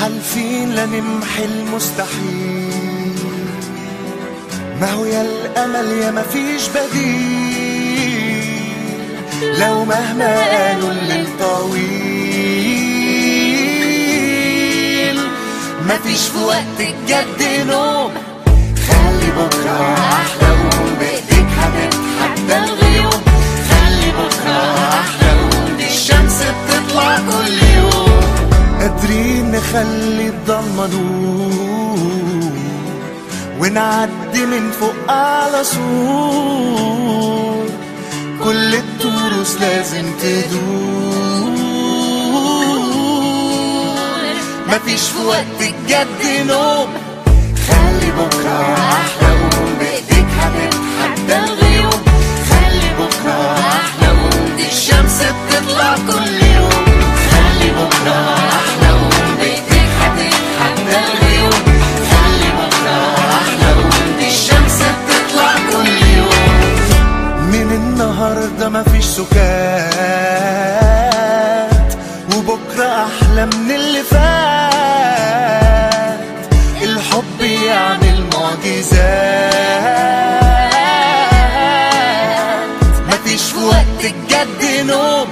حالفين لنمحي المستحيل، ما هو يا الأمل يا مفيش بديل، لو مهما قالوا الليل طويل، مفيش في وقت الجد نوم. خلي بكرة أحلى قوم، بإيديك هتتحدى الغيوم. خلي بكرة أحلى قوم، دي الشمس بتطلع كل يوم. قادرين نخلي الضلمة نور، ونعدي من فوق على سور، كل التروس لازم تدور، مفيش في وقت الجد نوم. خلي بكرة أحلى قوم، بإيديك هتتحدى الغيوم. خلي بكرة أحلى قوم، دي الشمس بتطلع كل يوم. خلي بكرة أحلى قوم، بإيديك هتتحدى الغيوم. خلي بكرة أحلى قوم، دي الشمس بتطلع كل يوم. من النهاردة مفيش سكات، وبكرة أحلى من اللي فات. الحب يعمل معجزات، مفيش في وقت الجد نوم.